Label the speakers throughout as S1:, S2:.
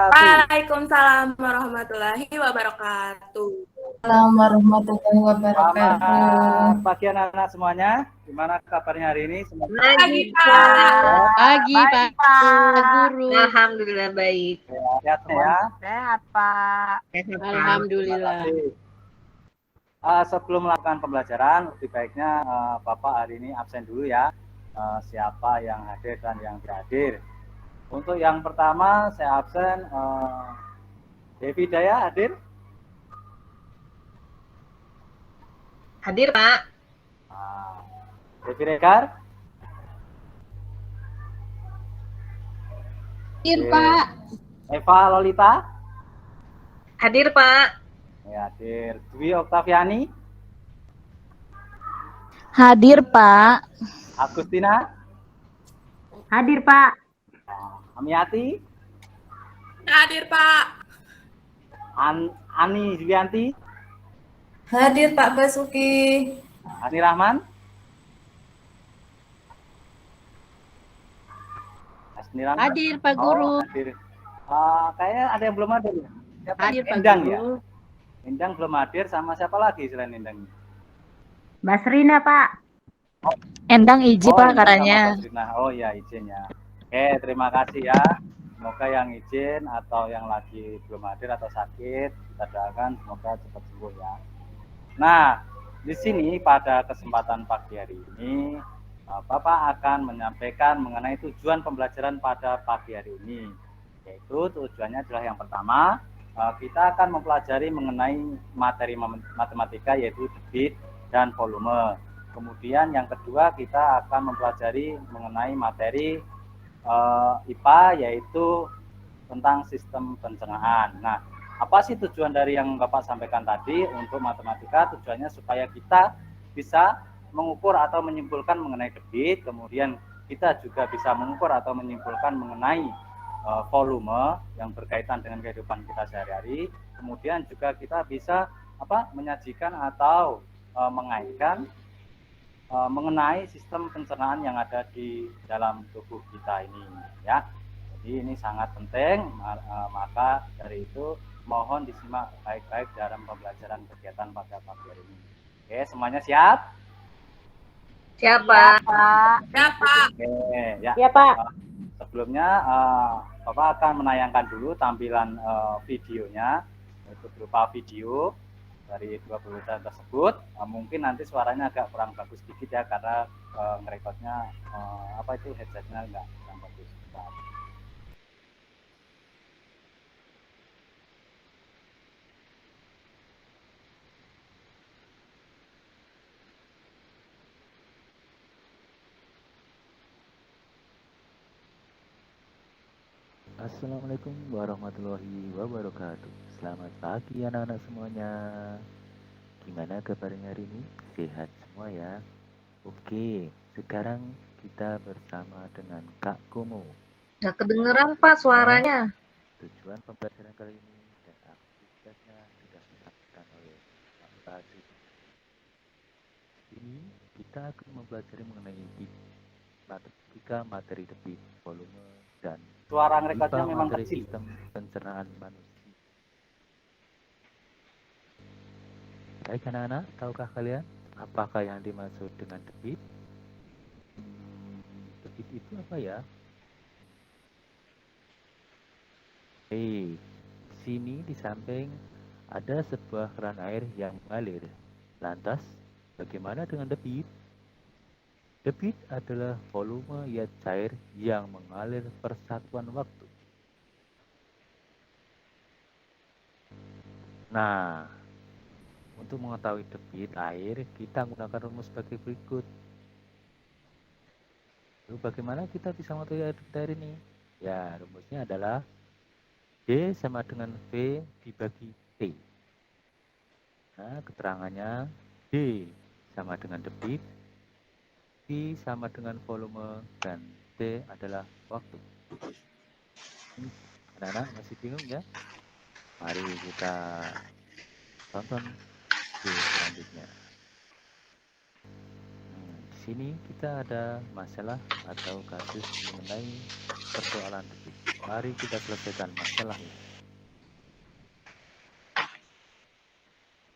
S1: Waalaikumsalam warahmatullahi wabarakatuh.
S2: Assalamualaikum warahmatullahi wabarakatuh.
S3: Selamat pagi anak-anak semuanya. Gimana kabarnya hari ini?
S1: Pagi, Pak.
S4: Pagi, Pak Guru.
S5: Alhamdulillah baik.
S3: Sehat ya?
S6: Sehat, Pak.
S4: Alhamdulillah.
S3: Sebelum melakukan pembelajaran, lebih baiknya Bapak hari ini absen dulu ya. Siapa yang hadir dan yang tidak hadir. Untuk yang pertama saya absen. Devi Daya hadir?
S5: Hadir, Pak.
S3: Devi Regar?
S2: Hadir, Pak.
S3: Eva Lolita?
S5: Hadir, Pak.
S3: Ya, hadir. Dwi Oktaviani?
S7: Hadir, Pak.
S3: Agustina?
S6: Hadir, Pak.
S3: Amiati?
S1: Hadir, Pak.
S3: Ani Julianti?
S2: Hadir, Pak Basuki.
S3: Ani Rahman? Asni Rahman?
S4: Hadir, Pak Guru.
S3: Hadir. Kayaknya ada yang belum hadir ya? Siapa?
S4: Hadir, Pak
S3: Endang
S4: Guru.
S3: ya? Endang belum hadir, sama siapa lagi selain Endang?
S6: Mbak Serina, Pak.
S7: Endang izin, Pak,
S3: Endang
S7: katanya.
S3: sama Mbak Serina. Oh ya, izin ya. Oke, terima kasih ya. Semoga yang izin atau yang lagi belum hadir atau sakit, kita doakan semoga cepat sembuh ya. Nah, di sini pada kesempatan pagi hari ini, Bapak akan menyampaikan mengenai tujuan pembelajaran pada pagi hari ini. Yaitu tujuannya adalah yang pertama, kita akan mempelajari mengenai materi matematika yaitu debit dan volume. Kemudian yang kedua kita akan mempelajari mengenai materi IPA yaitu tentang sistem pencernaan. Nah, apa sih tujuan dari yang Bapak sampaikan tadi untuk matematika? Tujuannya supaya kita bisa mengukur atau menyimpulkan mengenai debit, kemudian kita juga bisa mengukur atau menyimpulkan mengenai volume yang berkaitan dengan kehidupan kita sehari-hari. Kemudian juga kita bisa menyajikan atau mengaitkan mengenai sistem pencernaan yang ada di dalam tubuh kita ini ya. Jadi ini sangat penting, maka dari itu mohon disimak baik-baik dalam pembelajaran kegiatan pada pagi hari ini. Oke, semuanya siap?
S5: Siapa?
S3: Oke, ya.
S6: Iya, Pak.
S3: Sebelumnya Bapak akan menayangkan dulu tampilan videonya, yaitu berupa video dari dua pembelajaran tersebut. Mungkin nanti suaranya agak kurang bagus sedikit ya karena ngerekodnya headsetnya nggak bagus.
S8: Assalamualaikum warahmatullahi wabarakatuh. Selamat pagi anak-anak semuanya. Gimana kabarnya hari ini? Sehat semua ya? Oke, sekarang kita bersama dengan Kak Komo.
S5: Nggak kedengeran, Pak, suaranya.
S8: Tujuan pembelajaran kali ini dan aktivitasnya sudah disampaikan oleh Pak Basuki. Ini kita akan mempelajari mengenai matematika, materi debit, volume, dan
S3: Suara ngerekodnya memang
S8: materi
S3: kecil.
S8: sistem pencernaan manusia. Baik anak-anak, tahukah kalian apakah yang dimaksud dengan debit? Debit itu apa ya? Sini di samping ada sebuah keran air yang mengalir. Lantas, bagaimana dengan debit? Debit adalah volume yaitu cair yang mengalir persatuan waktu. Nah, untuk mengetahui debit air, kita menggunakan rumus sebagai berikut. Lalu bagaimana kita bisa mengetahui debit air ini? Ya, rumusnya adalah D sama dengan V dibagi T. Nah, keterangannya D sama dengan debit, V sama dengan volume, dan T adalah waktu. Anak-anak masih bingung ya? Mari kita tonton video selanjutnya. Di sini kita ada masalah atau kasus mengenai persoalan debit. Mari kita selesaikan masalah ini.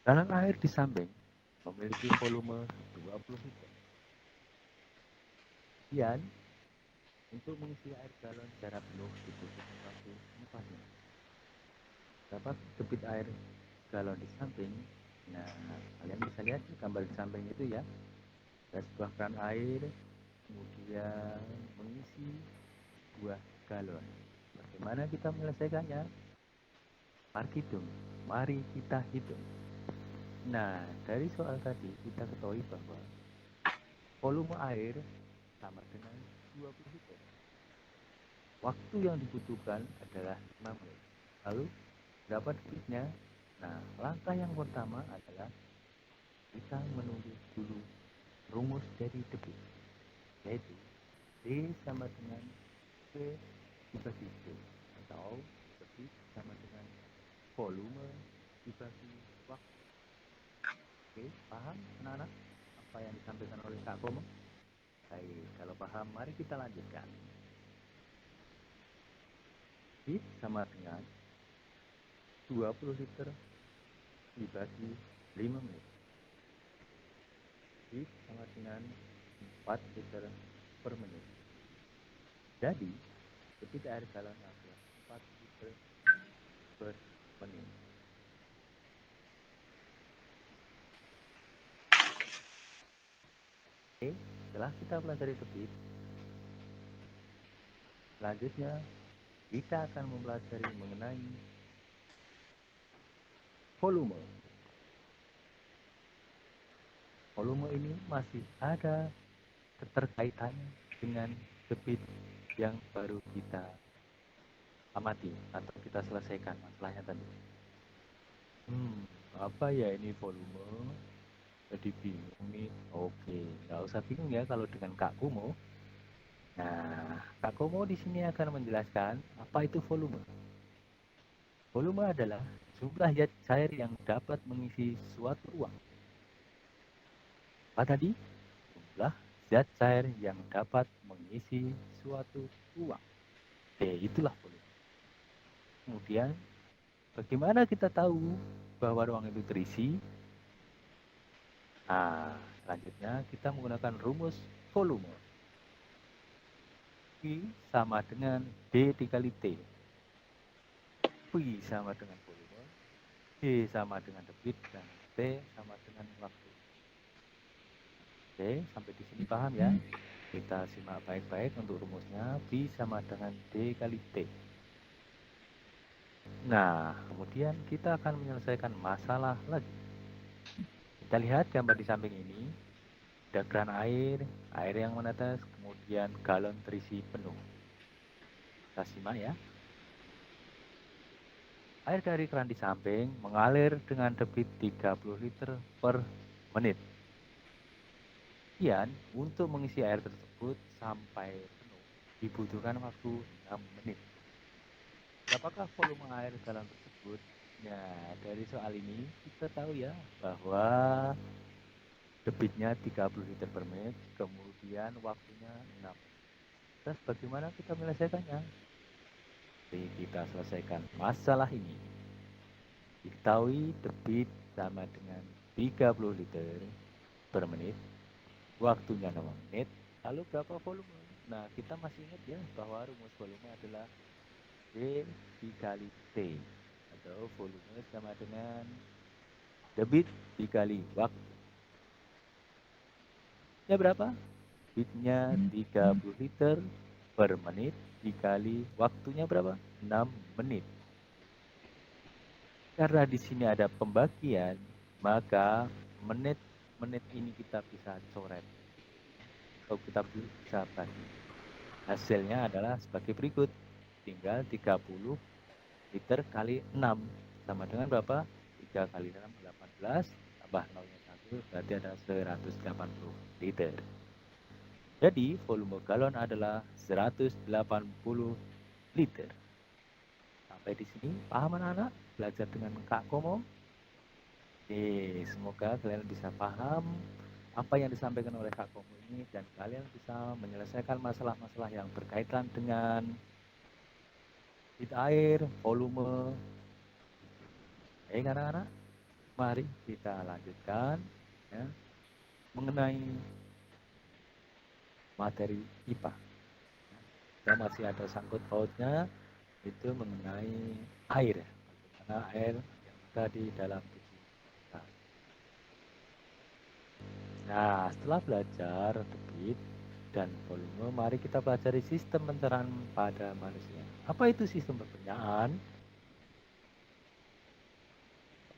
S8: Galon air di samping memiliki volume 20 liter. Kemudian, untuk mengisi air galon secara penuh dibutuhkan waktu 4 menit. Dapat debit air galon di samping. Nah, kalian bisa lihat di gambar di samping itu ya. Ada sebuah keran air, kemudian mengisi buah galon. Bagaimana kita menyelesaikannya? Mari kita hitung. Nah, dari soal tadi kita ketahui bahwa volume air sama dengan 20 liter. Waktu yang dibutuhkan adalah 5 menit. Lalu, berapa debitnya? Nah, langkah yang pertama adalah kita menulis dulu rumus dari debit, yaitu D sama dengan V dibagi D, atau debit sama dengan volume dibagi waktu. Oke, paham anak-anak apa yang disampaikan oleh Kak Komo? Baik, kalau paham mari kita lanjutkan. Debit sama dengan 20 liter dibagi 5 menit. Debit sama dengan 4 liter per menit. Jadi, debit air galon adalah 4 liter per menit. Oke, setelah kita pelajari debit, selanjutnya kita akan mempelajari mengenai volume. Volume ini masih ada keterkaitannya dengan debit yang baru kita amati atau kita selesaikan masalahnya tadi. Apa ya ini volume? Jadi bingung nih. Oke, nggak usah bingung ya kalau dengan Kak Komo. Nah, Kak Komo di sini akan menjelaskan apa itu volume. Volume adalah jumlah zat cair yang dapat mengisi suatu ruang. Apa tadi? Jumlah zat cair yang dapat mengisi suatu ruang. Oke, itulah volume. Kemudian, bagaimana kita tahu bahwa ruang itu terisi? Nah, selanjutnya kita menggunakan rumus volume. V sama dengan D dikali T. V sama dengan volume, D sama dengan debit, dan T sama dengan waktu. Oke, sampai di sini paham ya? Kita simak baik-baik untuk rumusnya. V sama dengan D kali T. Nah, kemudian kita akan menyelesaikan masalah lagi. Kita lihat gambar di samping ini. Ada keran air yang menetes, kemudian galon terisi penuh. Kita simak ya. Air dari keran di samping mengalir dengan debit 30 liter per menit. Kemudian, untuk mengisi air tersebut sampai penuh, dibutuhkan waktu 6 menit. Berapakah volume air galon tersebut? Nah, dari soal ini kita tahu ya bahwa debitnya 30 liter per menit, kemudian waktunya 6. Terus bagaimana kita menyelesaikannya? Jadi kita selesaikan masalah ini. Diketahui debit sama dengan 30 liter per menit, waktunya 6 menit, lalu berapa volume? Nah, kita masih ingat ya bahwa rumus volume adalah D dikali T, atau volume sama dengan debit dikali waktu. Ya berapa? Debitnya 30 liter per menit dikali waktunya berapa? 6 menit. Karena di sini ada pembagian, maka menit-menit ini kita bisa coret. Atau kita bisa bagi. Hasilnya adalah sebagai berikut. Tinggal 30 liter kali 6 sama dengan berapa? 3 kali 6 18, tambah 0-nya 1 berarti ada 180 liter. Jadi volume galon adalah 180 liter. Sampai di sini paham anak-anak? Belajar dengan Kak Komo. Oke, semoga kalian bisa paham apa yang disampaikan oleh Kak Komo ini dan kalian bisa menyelesaikan masalah-masalah yang berkaitan dengan debit air, volume. Anak-anak, mari kita lanjutkan ya, mengenai materi IPA. Kita masih ada sangkut pautnya itu mengenai air, bagaimana air yang ada di dalam tubuh kita. Nah, setelah belajar debit dan volume, mari kita pelajari sistem pencernaan pada manusia. Apa itu sistem pencernaan?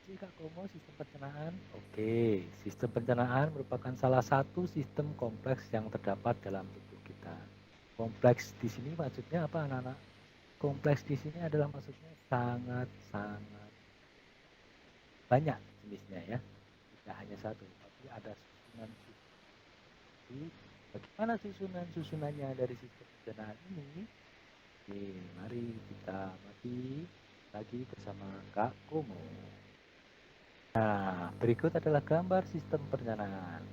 S8: Kak Komo, sistem pencernaan? Oke, sistem pencernaan merupakan salah satu sistem kompleks yang terdapat dalam tubuh kita. Kompleks di sini maksudnya apa, anak-anak? Kompleks di sini adalah maksudnya sangat-sangat banyak jenisnya ya. Tidak hanya satu, tapi ada susunan. Bagaimana susunannya dari sistem pencernaan ini? Oke, mari kita mati lagi bersama Kak Komo. Nah, berikut adalah gambar sistem pencernaan.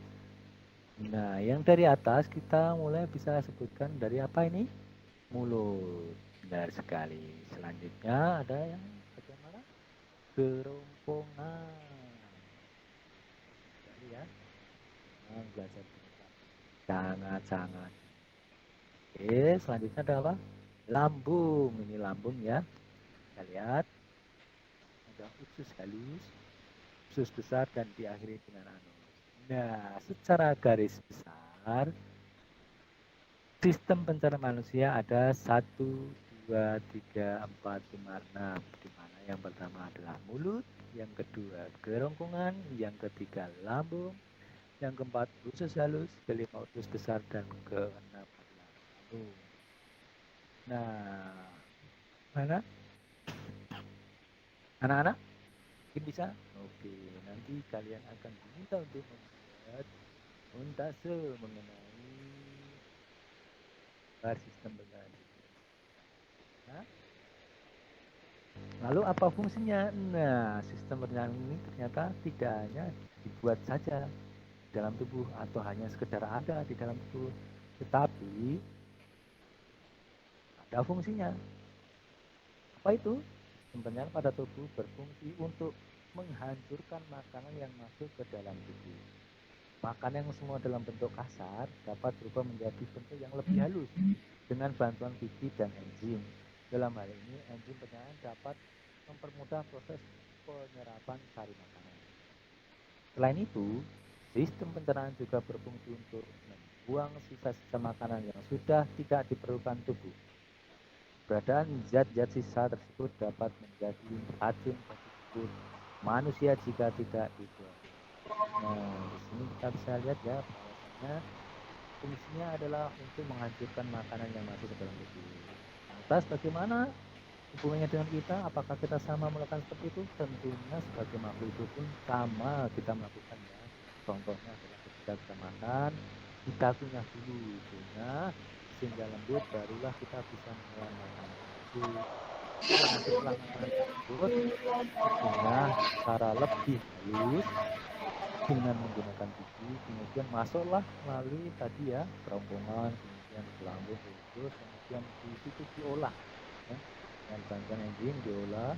S8: Nah, yang dari atas kita mulai bisa sebutkan dari apa ini? Mulut. Benar sekali. Selanjutnya ada yang bagaimana? Kerongkongan. Jadi ya, belajar sangat-sangat. Oke, selanjutnya adalah lambung. Ini lambung ya. Kita lihat. Ada usus halus, usus besar, dan diakhiri dengan anus. Nah, secara garis besar, sistem pencernaan manusia ada 1, 2, 3, 4, 5, 6. Di mana yang pertama adalah mulut, yang kedua kerongkongan, yang ketiga lambung, yang keempat usus halus, kelima usus besar, dan keenam adalah anus. Nah, mana? Anak-anak? Mungkin bisa? Oke, nanti kalian akan diminta untuk membuat montase mengenai sistem pencernaan. Nah, lalu apa fungsinya? Nah, sistem pencernaan ini ternyata tidak hanya dibuat saja dalam tubuh atau hanya sekedar ada di dalam tubuh, tetapi ada fungsinya. Apa itu? Sistem pencernaan pada tubuh berfungsi untuk menghancurkan makanan yang masuk ke dalam tubuh. Makanan yang semua dalam bentuk kasar dapat berubah menjadi bentuk yang lebih halus dengan bantuan gigi dan enzim. Dalam hal ini, enzim pencernaan dapat mempermudah proses penyerapan sari makanan. Selain itu, sistem pencernaan juga berfungsi untuk membuang sisa-sisa makanan yang sudah tidak diperlukan tubuh. Keberadaan zat-zat sisa tersebut dapat menjadi racun bagi tubuh manusia jika tidak dibuang. Nah, di sini kita bisa lihat ya, bahwasanya fungsinya adalah untuk menghancurkan makanan yang masuk ke dalam tubuh. Lantas bagaimana hubungannya dengan kita? Apakah kita sama melakukan seperti itu? Tentunya sebagai makhluk hidup pun sama kita melakukannya. Contohnya adalah ketika kita makan, kita kunyah dulu hidungnya sehingga lembut, barulah kita bisa mengolah makanan itu. Setelah makanan tersebut dikunyah secara lebih halus dengan menggunakan gigi, kemudian masuklah melalui tadi ya kerongkongan, kemudian ke lambung, terus kemudian di situ diolah ya, dengan bantuan enzim diolah.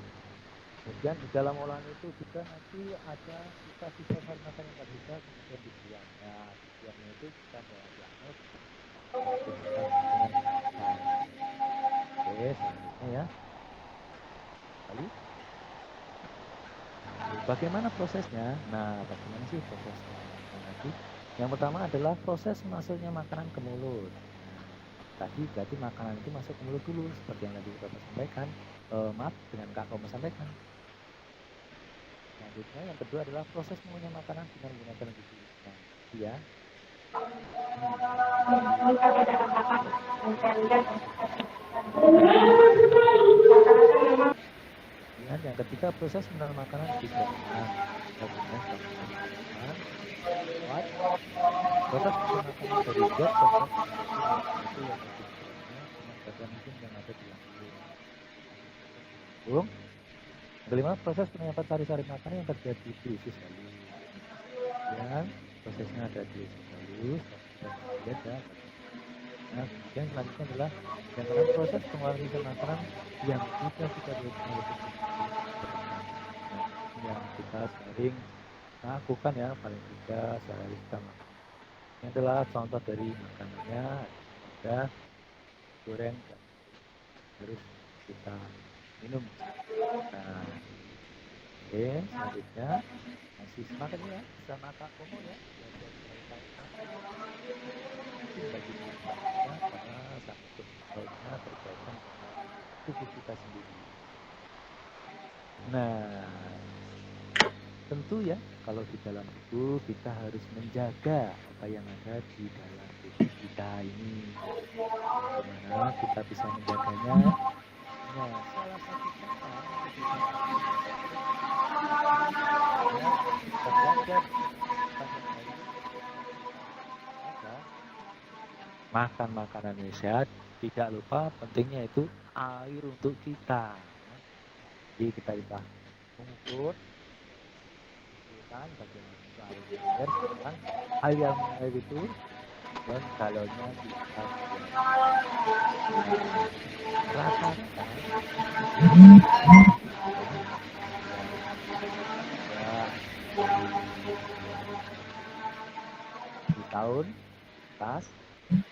S8: Kemudian di dalam olahan itu juga nanti ada sisa-sisa sari makanan yang bisa kemudian dibuang. Nah, dibuangnya itu kita bawa di anus. Oke, selanjutnya ya. Lalu, bagaimana prosesnya? Nah, bagaimana sih prosesnya? Nanti yang pertama adalah proses masuknya makanan ke mulut. Tadi berarti makanan itu masuk ke mulut dulu, seperti yang tadi Bapak sampaikan. Maaf, dengan Kak Komo sampaikan. Selanjutnya yang kedua adalah proses mengunyah makanan dengan menggunakan gigi. Nah, ya. Yang ketiga proses menelan makanan di kerongkongan. Proses menelan makanan dari zat itu yang dengan bagian enzim yang ada di lambung. Kelima, proses penyampaian sari-sari makanan yang terjadi di usus halus. Yang prosesnya ada di usus halus. Kita lihat ya. Nah, kemudian selanjutnya adalah yang dalam proses pengolahan makanan yang sudah kita lakukan yang kita sering lakukan ya, paling tidak sehari kita makan. Ini adalah contoh dari makanannya, ada goreng dan harus kita minum. Nah, oke, selanjutnya masih semangat ya sama Kak Komo ya, belajar bagi kita karena sangat baiknya berkaitan dengan tubuh kita sendiri. Nah, tentu ya kalau di dalam tubuh kita harus menjaga apa yang ada di dalam tubuh kita ini. Bagaimana kita bisa menjaganya? Nah, salah satu cara kita belajar makan makanan yang sehat, tidak lupa pentingnya itu air untuk kita. Jadi kita bisa mengukur bagaimana air yang air itu dan galonnya kita ratakan di tahun pas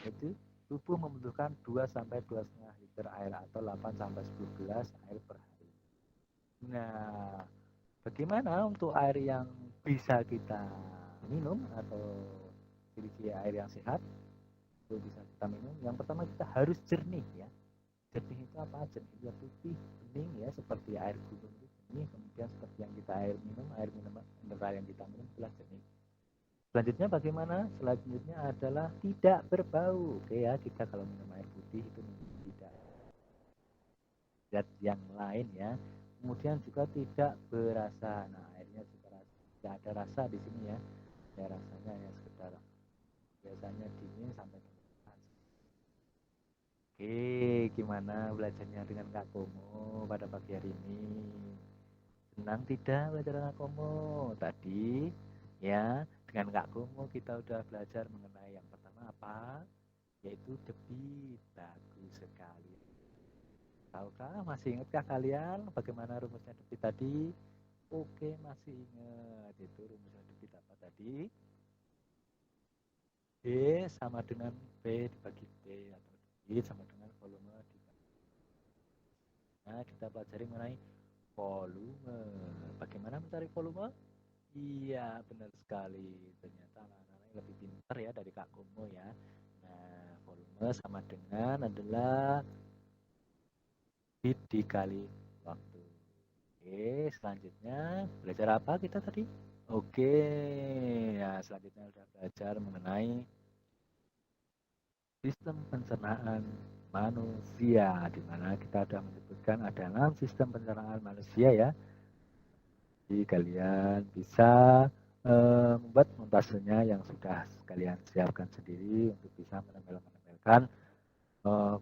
S8: itu tubuh membutuhkan 2 sampai 2,5 liter air atau 8 sampai 10 gelas air per hari. Nah, bagaimana untuk air yang bisa kita minum atau ciri-ciri air yang sehat itu bisa kita minum? Yang pertama kita harus jernih ya. Jernih itu apa? Jernih itu putih, bening ya, seperti air gunung itu jernih. Kemudian seperti yang kita air minum mineral yang kita minum adalah jernih. Selanjutnya bagaimana? Selanjutnya adalah tidak berbau. Oke ya, kita kalau minum air putih itu tidak zat yang lain ya. Kemudian juga tidak berasa. Nah, airnya juga tidak ada rasa di sini ya. Ya rasanya ya sekedar biasanya dingin sampai panas. Oke, gimana belajarnya dengan Kak Komo pada pagi hari ini? Senang tidak belajar dengan Kak Komo? Tadi ya, dengan Kak Komo kita udah belajar mengenai yang pertama apa? Yaitu debit. Bagus sekali. Tahukah, masih ingatkah kalian bagaimana rumusnya debit tadi? Oke, masih ingat. Itu rumusnya debit apa tadi? D sama dengan P dibagi T, atau debit sama dengan volume dibagi. Nah, kita pelajari mengenai volume. Bagaimana mencari volume? Iya, benar sekali. Ternyata anak-anak lebih pintar ya dari Kak Komo ya. Nah, volume sama dengan adalah bit dikali waktu. Oke, selanjutnya belajar apa kita tadi? Oke, ya selanjutnya sudah belajar mengenai sistem pencernaan manusia, di mana kita sudah menyebutkan ada 6 sistem pencernaan manusia ya. Jadi kalian bisa membuat montasenya yang sudah kalian siapkan sendiri untuk bisa menempelkan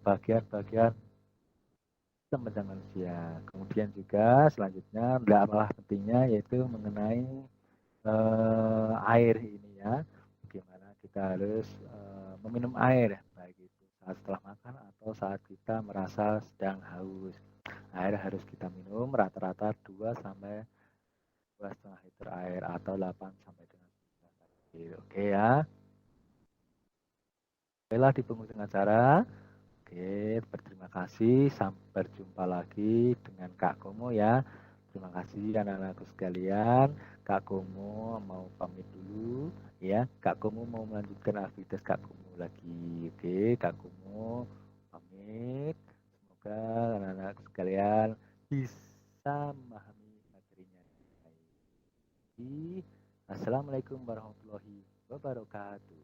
S8: bagian-bagian pencernaan manusia. Kemudian juga selanjutnya tidak kalah pentingnya yaitu mengenai air ini ya. Bagaimana kita harus meminum air, baik itu saat setelah makan atau saat kita merasa sedang haus. Air harus kita minum rata-rata 2 sampai 2,5 liter air atau 8 sampai dengan 9 liter. Oke ya. Baiklah di penghujung acara. Oke, berterima kasih. Sampai berjumpa lagi dengan Kak Komo ya. Terima kasih anak-anakku sekalian. Kak Komo mau pamit dulu ya. Kak Komo mau melanjutkan aktivitas Kak Komo lagi. Oke, Kak Komo pamit. Semoga anak-anak sekalian bisa memahami materinya. Assalamualaikum warahmatullahi wabarakatuh.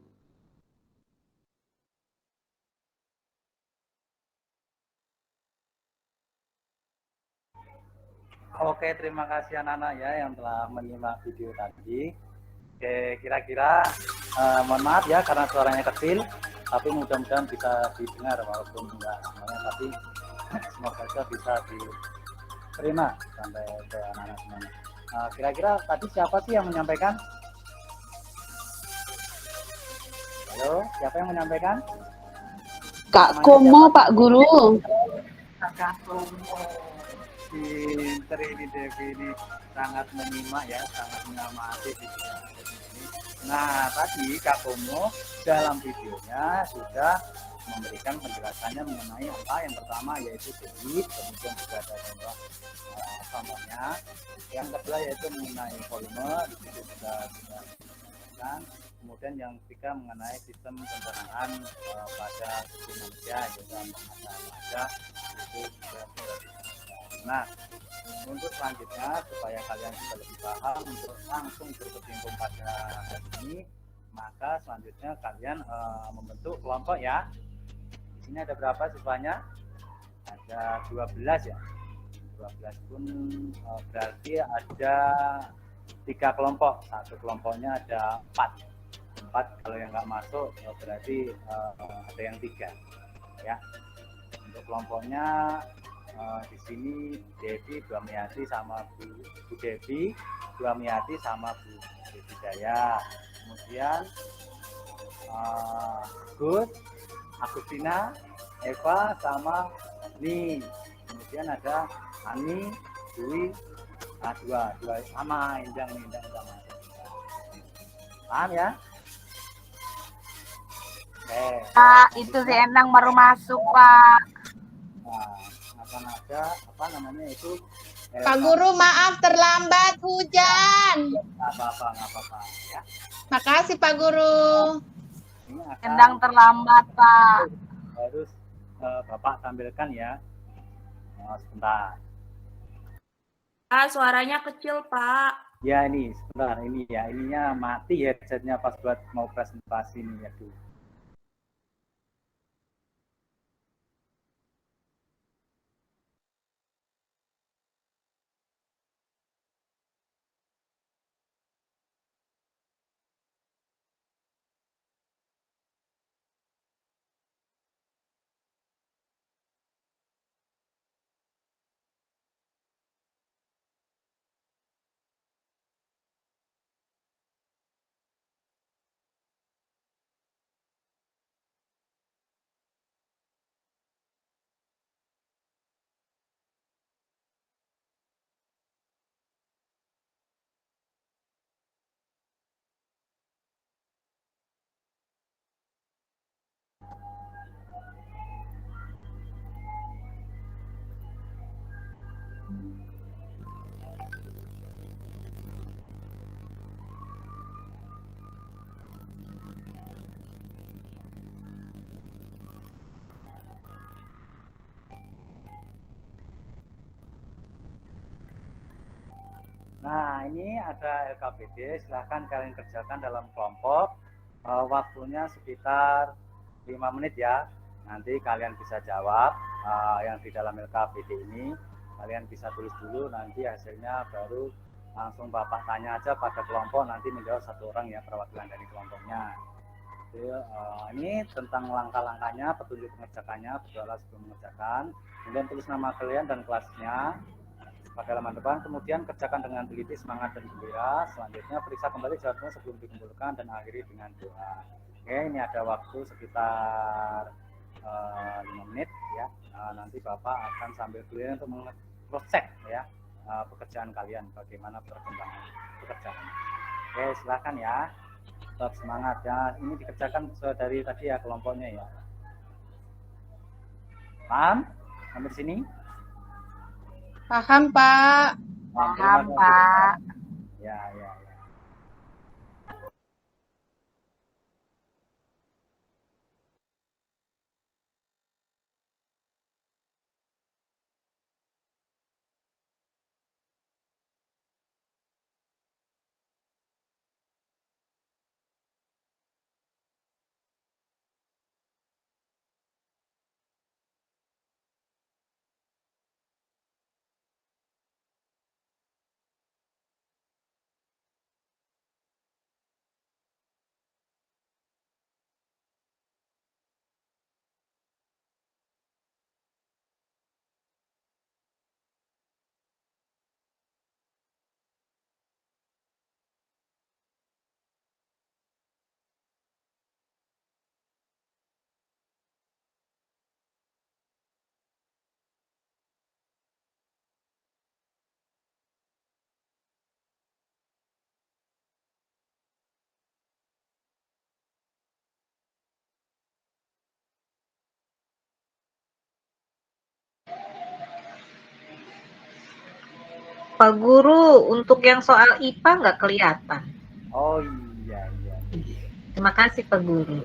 S3: Oke, terima kasih anak-anak ya yang telah menyimak video tadi. Oke, kira-kira mohon maaf ya karena suaranya kecil, tapi mudah-mudahan bisa didengar walaupun enggak semuanya, tapi semoga saja bisa diterima sampai ke anak-anak semuanya. Kira-kira tadi siapa sih yang menyampaikan? Halo, siapa yang menyampaikan?
S4: Kak
S3: Namanya
S4: Komo,
S3: siapa?
S4: Pak Guru.
S3: Kakak Tomo. Pinter ini Devi ini sangat menyimak ya, sangat mengamati di ini. Nah, tadi Kak Tomo dalam videonya sudah memberikan penjelasannya mengenai apa yang pertama yaitu debit, kemudian juga ada contoh contohnya. Yang kedua yaitu mengenai volume, di situ sudah disebutkan. Kemudian yang ketiga mengenai sistem pencernaan pada tubuh manusia yaitu penghasilan wajah itu juga sudah disebutkan. Nah, untuk selanjutnya supaya kalian bisa lebih paham untuk langsung berkecimpung pada hari ini, maka selanjutnya kalian membentuk kelompok ya. Di sini ada berapa siswanya? Ada 12 ya. 12 pun berarti ada 3 kelompok. Satu kelompoknya ada 4. Kalau yang nggak masuk berarti ada yang 3 ya. Untuk kelompoknya di sini Devi, Bu Amiati sama Bu Devi, Bu Amiati sama Bu Devi Jaya. Kemudian Gus, Agustina, Eva sama Ni. Kemudian ada Ani, Dwi, dua sama Indang sama. Paham ya? Oke.
S6: Pak, itu si Endang baru masuk, Pak.
S3: Nah, akan ada apa namanya itu
S9: Pak Guru, maaf terlambat hujan.
S3: nggak apa-apa ya.
S9: Makasih Pak Guru.
S3: Ini akan
S6: Endang terlambat, Pak.
S3: harus Bapak tampilkan ya. Sebentar.
S1: Suaranya kecil, Pak.
S3: Ya ini sebentar ini ya, ininya mati headsetnya pas buat mau presentasi ini ya tuh. Nah, ini ada LKPD, silahkan kalian kerjakan dalam kelompok. Waktunya sekitar 5 menit ya. Nanti kalian bisa jawab yang di dalam LKPD ini. Kalian bisa tulis dulu, nanti hasilnya baru langsung Bapak tanya aja pada kelompok, nanti menjawab satu orang ya perwakilan dari kelompoknya. Jadi, ini tentang langkah-langkahnya, petunjuk mengerjakannya, berdoa sebelum mengerjakan. Kemudian tulis nama kalian dan kelasnya pada halaman depan, kemudian kerjakan dengan teliti, semangat dan gembira. Selanjutnya periksa kembali jawabannya sebelum dikumpulkan dan akhiri dengan doa. Oke, ini ada waktu sekitar 5 menit ya. Nanti Bapak akan sambil keliling untuk mengecek ya pekerjaan kalian, bagaimana perkembangan pekerjaan. Oke, silakan ya. Tetap semangat ya. Ini dikerjakan dari tadi ya kelompoknya ya. Paham? Sampai sini?
S9: Paham Pak.
S6: Paham, Pak.
S3: Ya, ya.
S5: Pak Guru, untuk yang soal IPA nggak kelihatan.
S3: Oh iya.
S5: Terima kasih Pak Guru.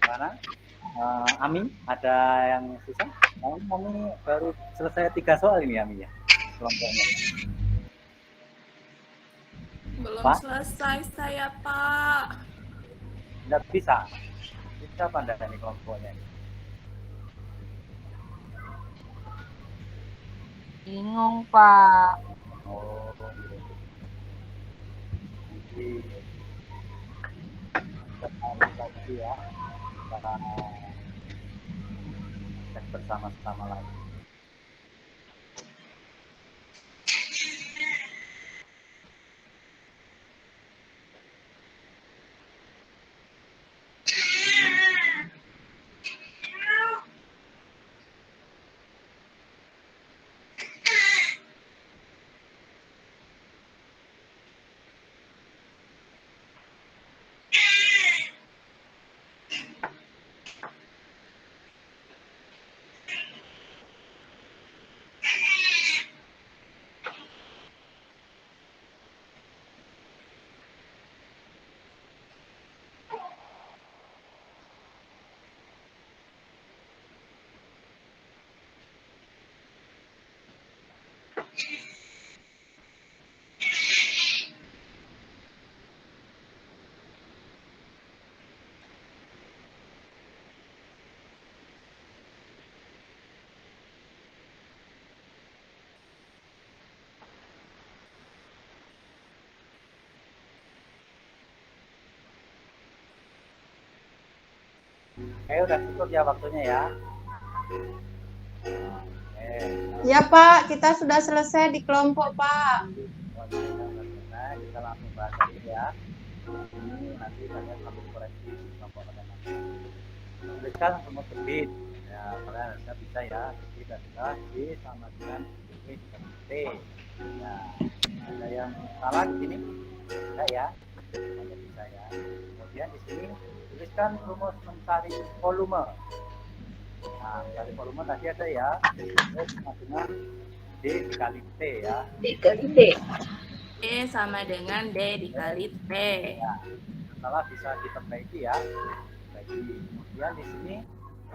S3: Mana? Ami, ada yang susah? Ami baru selesai 3 soal ini Ami ya, kelompoknya.
S1: Belum
S3: Pak?
S1: selesai saya, Pak.
S3: Nggak bisa. Bisa apa enggak nih kelompoknya?
S6: Bingung, Pak.
S3: Oh, gitu. Nanti kita tarik lagi ya. Kita cek bersama-sama lagi. Oke, udah cukup ya waktunya ya. Oke.
S9: Ya Pak, kita sudah selesai di kelompok Pak.
S3: Nah, kita langsung bahas aja ya. Ini nanti kalian sambil koreksi kelompok kalian. Tuliskan semua terbit. Ya, kalian harusnya bisa ya. Terbit adalah D sama dengan B dikali T. Nah, ada yang salah di sini? Enggak ya? Hanya bisa ya. Kemudian di sini tuliskan rumus mencari volume. Nah, mencari volume tadi ada ya. D sama dengan D dikali T ya.
S5: Dikali D.
S1: E sama dengan D dikali T.
S3: Ya, setelah bisa diperbaiki ya. Kemudian di sini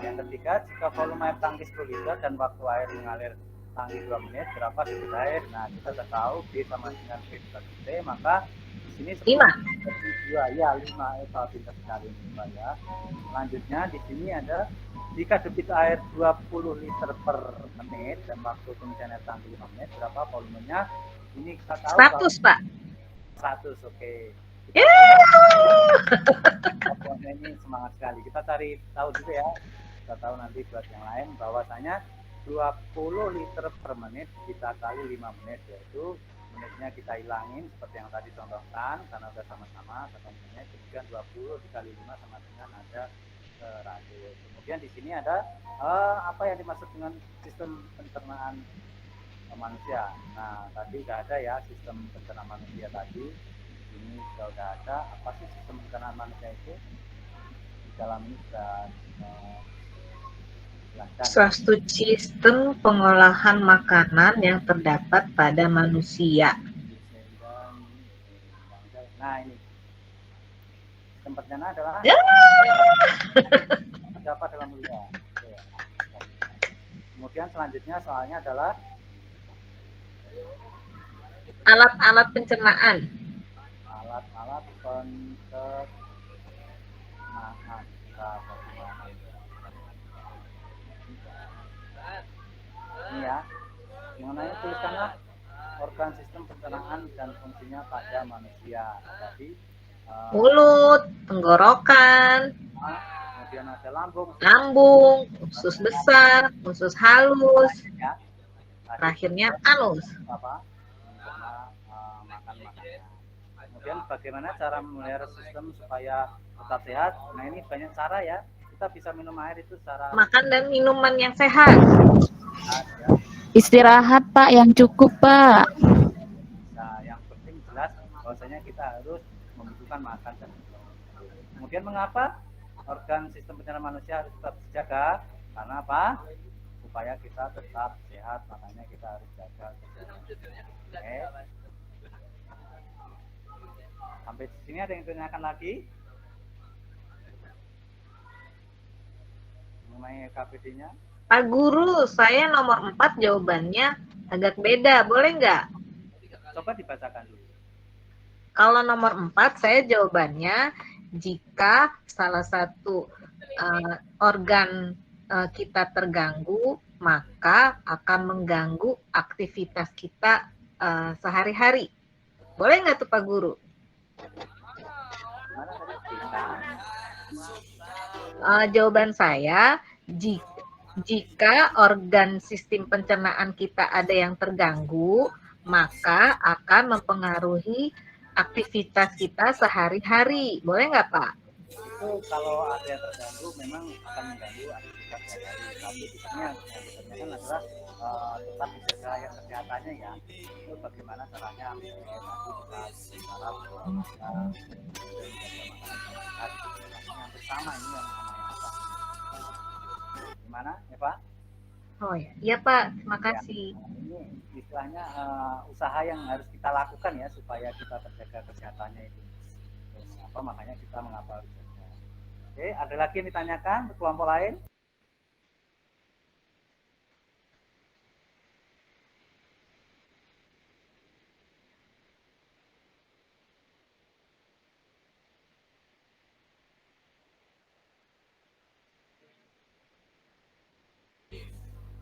S3: yang ketiga, jika volume air tangki 10 liter dan waktu air mengalir tangki 2 menit, berapa debit air? Nah, kita sudah tahu B sama dengan B dikali T, maka di sini
S5: 5.
S3: Ya 5 itu pintar sekali ya. Selanjutnya di sini ada jika debit air 20 liter per menit dan waktu pengisian air tangki 5 menit, berapa volumenya? Ini kita tahu
S5: 100 Pak.
S3: 100, oke. Ini semangat sekali. Kita cari tahu juga ya. Kita tahu nanti buat yang lain bahwasanya 20 liter per menit kita kali 5 menit, yaitu menitnya kita hilangin seperti yang tadi contohkan karena udah sama-sama 1 menit, kemudian 20 dikali 5 sama dengan ada 100. Kemudian di sini ada apa yang dimaksud dengan sistem pencernaan manusia. Nah, tadi udah ada ya sistem pencernaan manusia tadi. Ini sudah ada. Apa sih sistem pencernaan manusia itu? Di dalam ini sudah jelaskan.
S5: Suatu sistem pengolahan makanan yang terdapat pada manusia.
S3: Nah, ini sistem pencernaan adalah terdapat dalam manusia. Kemudian selanjutnya soalnya adalah
S5: Alat-alat pencernaan.
S3: Alat-alat pencernaan. Ini ya, mengenai tulisannya organ sistem pencernaan dan fungsinya pada manusia. Jadi
S5: Mulut, tenggorokan,
S3: kemudian ada lambung,
S5: usus besar, usus halus,
S3: ya.
S5: terakhirnya anus.
S3: Apa? Makan makanan. Kemudian bagaimana cara memelihara sistem supaya tetap sehat? Nah, ini banyak cara ya. Kita bisa minum air itu secara
S5: Makan dan minuman yang sehat.
S3: sehat ya.
S7: Istirahat, Pak, yang cukup, Pak.
S3: Nah, yang penting jelas bahwasanya kita harus membutuhkan makan dan minum. Kemudian mengapa organ sistem pencernaan manusia harus tetap dijaga? Karena apa? Supaya kita tetap sehat, makanya kita harus jaga kesehatan. Oke. Sampai di sini ada yang ditanyakan lagi mengenai KPD-nya?
S5: Pak Guru, saya nomor 4 jawabannya agak beda, boleh nggak?
S3: Coba dibacakan dulu.
S5: Kalau nomor 4 saya jawabannya jika salah satu organ kita terganggu, maka akan mengganggu aktivitas kita sehari-hari. Boleh nggak tuh Pak Guru?
S3: Mana tadi
S5: Jawaban saya, jika organ sistem pencernaan kita ada yang terganggu, maka akan mempengaruhi aktivitas kita sehari-hari. Boleh nggak, Pak?
S3: Itu kalau ada yang terganggu memang akan mengganggu aktivitas sehari-hari. Tapi di sini yang ditanyakan adalah tetap dijaga yang kesehatannya ya. Itu bagaimana caranya? Nanti kita bicara bahwa kita hampir sama ini yang namanya. Gimana, Eva?
S5: Oh ya, iya Pak. Terima kasih.
S3: Ini istilahnya usaha yang harus kita lakukan ya supaya kita terjaga kesehatannya itu. Apa makanya kita mengapa harus jaga. Oke, ada lagi yang ditanyakan ke kelompok lain?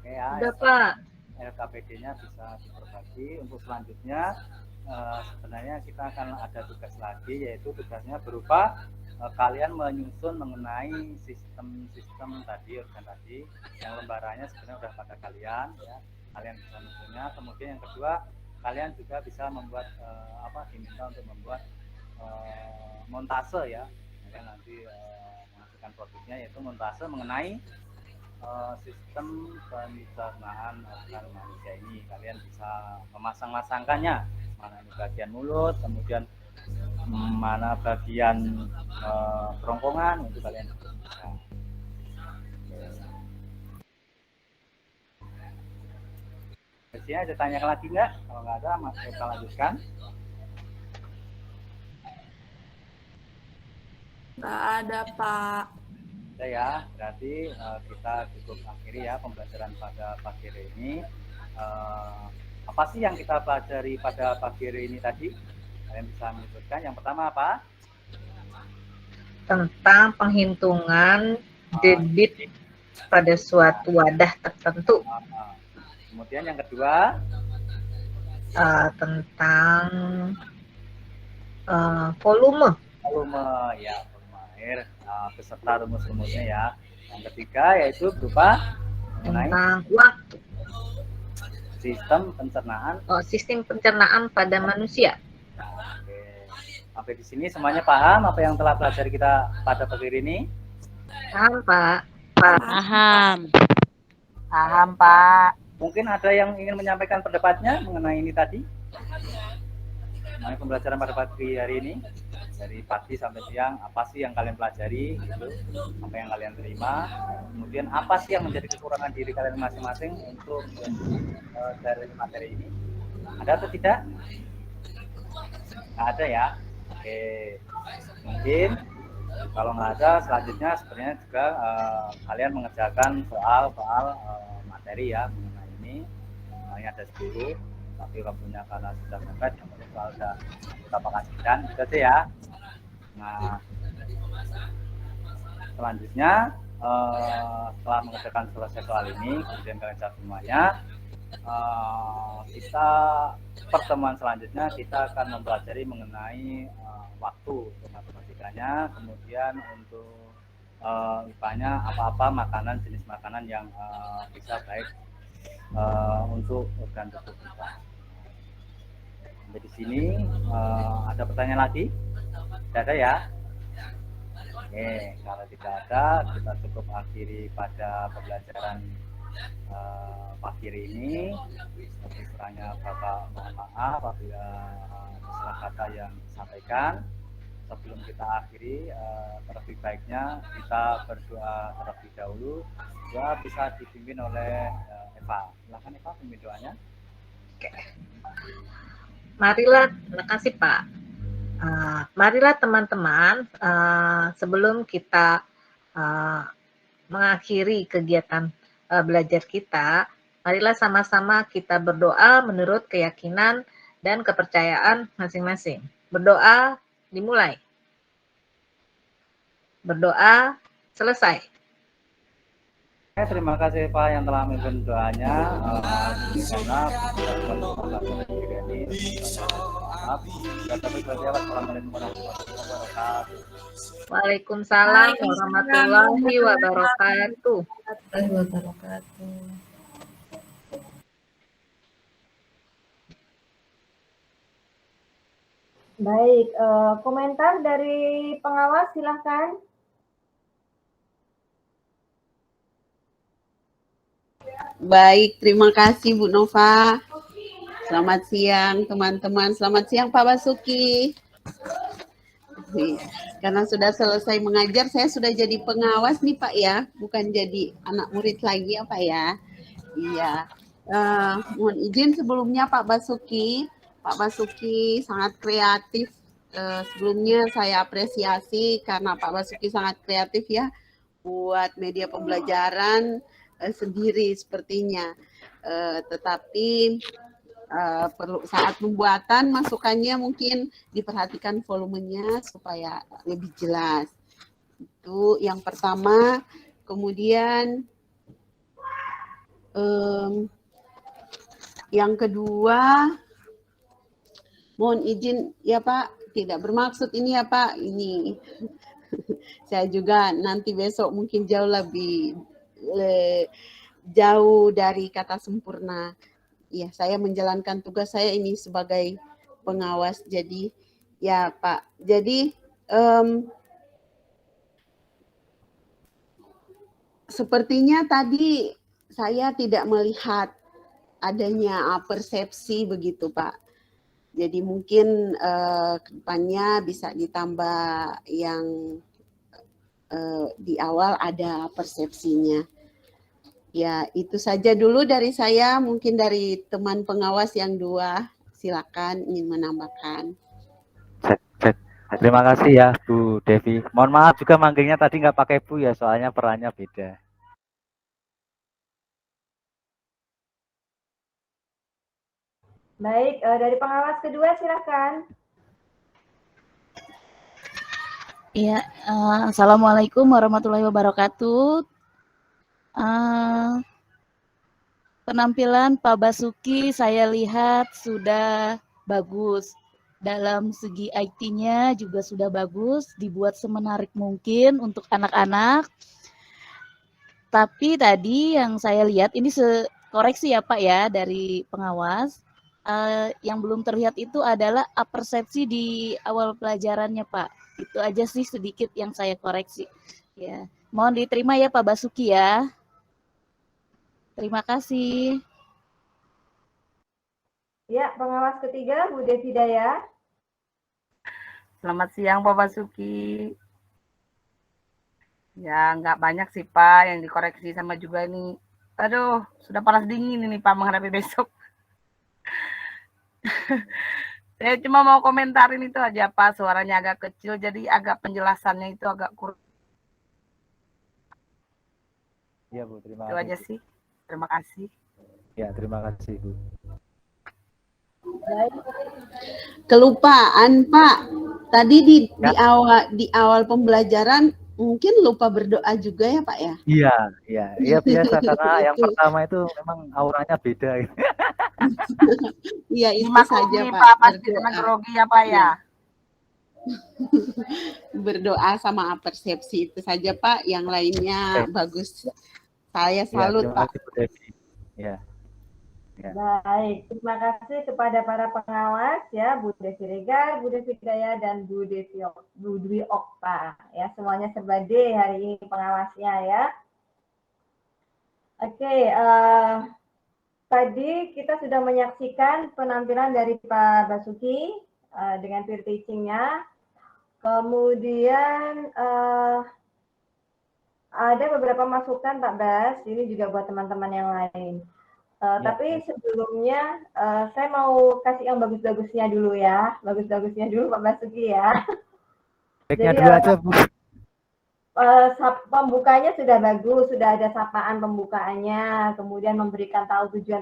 S3: Oke ya.
S5: Udah Pak.
S3: LKPD-nya bisa diperbagi. Untuk selanjutnya sebenarnya kita akan ada tugas lagi, yaitu tugasnya berupa kalian menyusun mengenai sistem tadi, organ tadi, yang lembarannya sebenarnya sudah pada kalian ya, kalian bisa menyusunnya. Kemudian yang kedua, kalian juga bisa membuat diminta untuk membuat montase ya, kalian nanti menghasilkan produknya, yaitu montase mengenai sistem pencernaan organ manusia ini. Kalian bisa memasang-masangkannya, mana ini bagian mulut, kemudian mana bagian kerongkongan, itu kalian bisa. Di sini ada tanya lagi nggak? Kalau nggak ada, kita lanjutkan.
S1: Nggak ada, Pak.
S3: Ya, berarti kita cukup akhiri ya pembelajaran pada pagi hari ini. Apa sih yang kita pelajari pada pagi hari ini tadi? Kalian bisa menyebutkan. Yang pertama apa?
S5: Tentang penghitungan debit pada suatu wadah tertentu.
S3: Kemudian yang kedua?
S5: Tentang volume.
S3: Volume, ya. Air beserta rumus-rumusnya ya. Yang ketiga yaitu berupa
S5: Tentang waktu.
S3: Sistem pencernaan.
S5: Sistem pencernaan pada manusia.
S3: Oke. Sampai di sini semuanya paham apa yang telah pelajari kita pada pagi hari ini?
S5: Paham Pak?
S4: Paham.
S6: Paham, Pak.
S3: Mungkin ada yang ingin menyampaikan pendapatnya mengenai ini tadi? Mengenai pembelajaran pada pagi hari ini? Dari pagi sampai siang, apa sih yang kalian pelajari, gitu, apa yang kalian terima, kemudian apa sih yang menjadi kekurangan diri kalian masing-masing untuk dari materi ini, ada atau tidak? Nggak ada ya. Oke, mungkin kalau nggak ada, selanjutnya sebenarnya juga kalian mengerjakan soal-soal materi ya mengenai ini. Ini ada 10, tapi waktunya karena sudah mepet, yang penting soal sudah kita pakaskan, gitu aja ya. Nah, selanjutnya setelah mengerjakan selesai soal ini, kemudian kalian jawab semuanya, kita pertemuan selanjutnya kita akan mempelajari mengenai waktu untuk matematikanya, kemudian untuk IPA-nya apa-apa makanan, jenis makanan yang bisa baik untuk organ tubuh kita. Sampai di sini ada pertanyaan lagi? Tidak ada ya? Oke, kalau tidak ada, kita cukup akhiri pada pembelajaran pagi hari ini. Lebih kurangnya Bapak mohon maaf apabila salah kata yang disampaikan. sebelum kita akhiri, terlebih baiknya kita berdoa terlebih dahulu. Doa bisa dipimpin oleh Eva. Silakan Eva, pimpin doanya.
S5: Marilah, terima kasih Pak. Marilah teman-teman, sebelum kita mengakhiri kegiatan belajar kita, marilah sama-sama kita berdoa menurut keyakinan dan kepercayaan masing-masing. Berdoa dimulai. Berdoa selesai.
S3: Terima kasih Pak yang telah memimpin doanya.
S5: Waalaikumsalam warahmatullahi wabarakatuh.
S9: Baik, komentar dari pengawas silahkan.
S4: Baik, terima kasih Bu Nova. Selamat siang teman-teman. Selamat siang Pak Basuki. Karena sudah selesai mengajar, saya sudah jadi pengawas nih Pak ya, bukan jadi anak murid lagi ya Pak ya. Iya. Mohon izin sebelumnya Pak Basuki. Pak Basuki sangat kreatif. Sebelumnya saya apresiasi karena Pak Basuki sangat kreatif ya buat media pembelajaran sendiri sepertinya. Tetapi perlu saat pembuatan masukannya mungkin diperhatikan volumenya supaya lebih jelas. Itu yang pertama. Kemudian yang kedua, mohon izin ya Pak, tidak bermaksud ini ya Pak, ini saya juga nanti besok mungkin jauh lebih jauh dari kata sempurna. Ya, saya menjalankan tugas saya ini sebagai pengawas. Jadi ya Pak, jadi sepertinya tadi saya tidak melihat adanya persepsi begitu Pak. Jadi mungkin kedepannya bisa ditambah yang di awal ada persepsinya. Ya, itu saja dulu dari saya. Mungkin dari teman pengawas yang dua, silakan ingin menambahkan.
S8: Terima kasih ya Bu Devi. Mohon maaf juga manggilnya tadi nggak pakai Bu ya, soalnya perannya beda.
S9: Baik, dari pengawas kedua silakan.
S7: Ya, Assalamualaikum warahmatullahi wabarakatuh. Penampilan Pak Basuki saya lihat sudah bagus. Dalam segi IT-nya juga sudah bagus, dibuat semenarik mungkin untuk anak-anak. Tapi tadi yang saya lihat, ini koreksi ya Pak ya dari pengawas, yang belum terlihat itu adalah persepsi di awal pelajarannya Pak. Itu aja sih sedikit yang saya koreksi. Ya, mohon diterima ya Pak Basuki ya. Terima kasih.
S9: Ya, pengawas ketiga Bu Devi Daya.
S6: Selamat siang Pak Basuki. Ya, nggak banyak sih Pak yang dikoreksi sama juga ini. Aduh, sudah panas dingin ini Pak menghadapi besok. Saya cuma mau komentarin itu aja Pak, suaranya agak kecil jadi agak penjelasannya itu agak kurang.
S8: Iya Bu, terima
S6: kasih. Itu aja sih. Terima kasih.
S8: Ya, terima kasih Bu.
S4: Kelupaan Pak, tadi di awal pembelajaran mungkin lupa berdoa juga ya Pak ya?
S8: Iya biasa karena yang pertama itu memang auranya beda.
S4: Iya itu saja
S6: Pak. Pasti kena grogi ya Pak ya.
S4: Berdoa sama persepsi itu saja Pak, yang lainnya bagus. Saya salut Pak.
S3: Ya.
S9: Baik, terima kasih kepada para pengawas ya, Bu Devi Regar, Bu Devi Daya, dan Bu Dwi Okta. Ya, semuanya serba D hari ini pengawasnya ya. Oke, tadi kita sudah menyaksikan penampilan dari Pak Basuki dengan peer teaching-nya. Kemudian ada beberapa masukan Pak Bas, ini juga buat teman-teman yang lain. Tapi sebelumnya saya mau kasih yang bagus-bagusnya dulu ya, bagus-bagusnya dulu Pak Basuki ya.
S8: Baiknya
S9: Jadi
S8: dulu aja, Bu.
S9: pembukanya sudah bagus, sudah ada sapaan pembukaannya, kemudian memberikan tahu tujuan